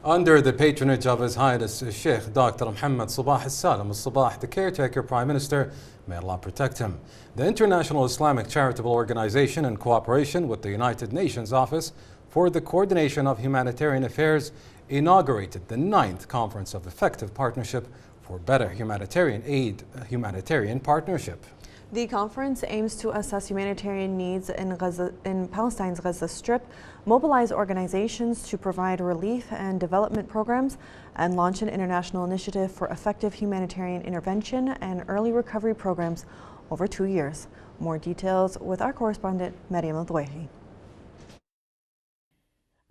Under the patronage of His Highness Sheikh Dr. Mohammed Sabah al-Salam al-Sabah, the caretaker Prime Minister, may Allah protect him. The International Islamic Charitable Organization, in cooperation with the United Nations Office for the Coordination of Humanitarian Affairs, inaugurated the 9th Conference of Effective Partnership for Better Humanitarian Aid, Humanitarian Partnership. The conference aims to assess humanitarian needs in Palestine's Gaza Strip, mobilize organizations to provide relief and development programs, and launch an international initiative for effective humanitarian intervention and early recovery programs over 2 years. More details with our correspondent, Mariam Al-Dwayhi.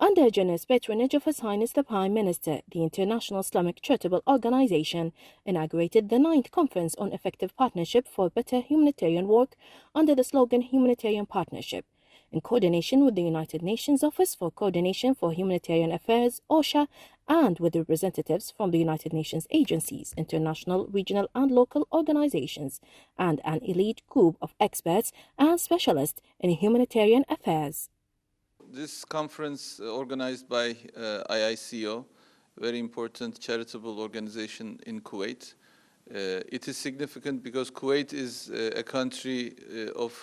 Under generous patronage of His Highness the Prime Minister, the International Islamic Charitable Organization inaugurated the 9th Conference on Effective Partnership for Better Humanitarian Work under the slogan Humanitarian Partnership, in coordination with the United Nations Office for Coordination for Humanitarian Affairs, OCHA, and with representatives from the United Nations agencies, international, regional, and local organizations, and an elite group of experts and specialists in humanitarian affairs. This conference organized by IICO, very important charitable organization in Kuwait. It is significant because Kuwait is a country of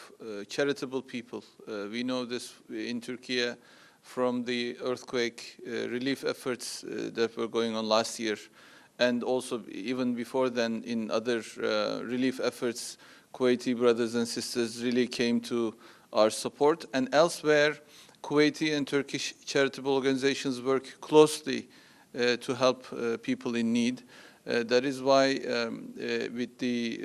charitable people. We know this in Turkey from the earthquake relief efforts that were going on last year, and also even before then in other relief efforts, Kuwaiti brothers and sisters really came to our support, and elsewhere Kuwaiti and Turkish charitable organizations work closely to help people in need. That is why with the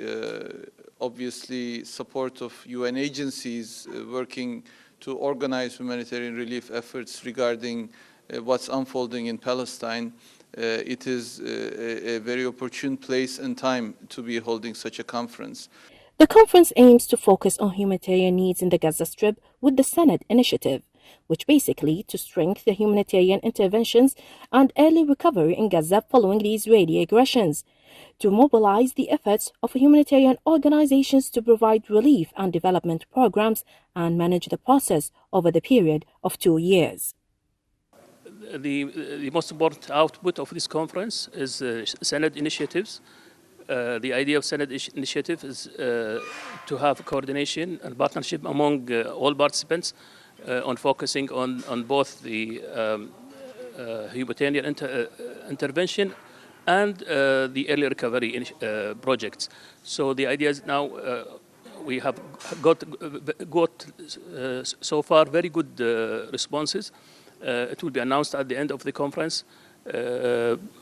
obviously support of UN agencies working to organize humanitarian relief efforts regarding what's unfolding in Palestine, it is a very opportune place and time to be holding such a conference. The conference aims to focus on humanitarian needs in the Gaza Strip with the Senate Initiative, which basically to strengthen the humanitarian interventions and early recovery in Gaza following the Israeli aggressions, to mobilize the efforts of humanitarian organizations to provide relief and development programs and manage the process over the period of 2 years. The most important output of this conference is Senate initiatives. The idea of Senate initiative is to have coordination and partnership among all participants on focusing on both the humanitarian intervention and the early recovery projects. So the idea is now we have got so far very good responses. It will be announced at the end of the conference.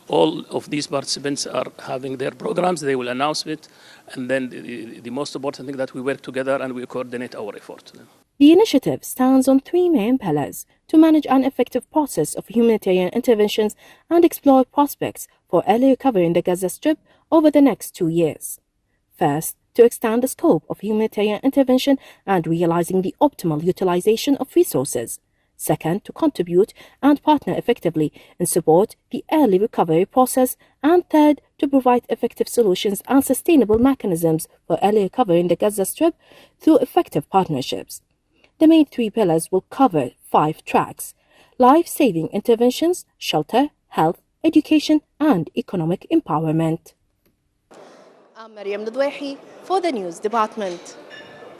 All of these participants are having their programs, they will announce it, and then the most important thing that we work together and we coordinate our effort. The initiative stands on 3 main pillars: to manage an effective process of humanitarian interventions and explore prospects for early recovery in the Gaza Strip over the next 2 years. First, to extend the scope of humanitarian intervention and realizing the optimal utilization of resources. Second, to contribute and partner effectively and support the early recovery process. And third, to provide effective solutions and sustainable mechanisms for early recovery in the Gaza Strip through effective partnerships. The main 3 pillars will cover 5 tracks: life-saving interventions, shelter, health, education, and economic empowerment. I'm Mariam Al-Dwayhi for the News Department.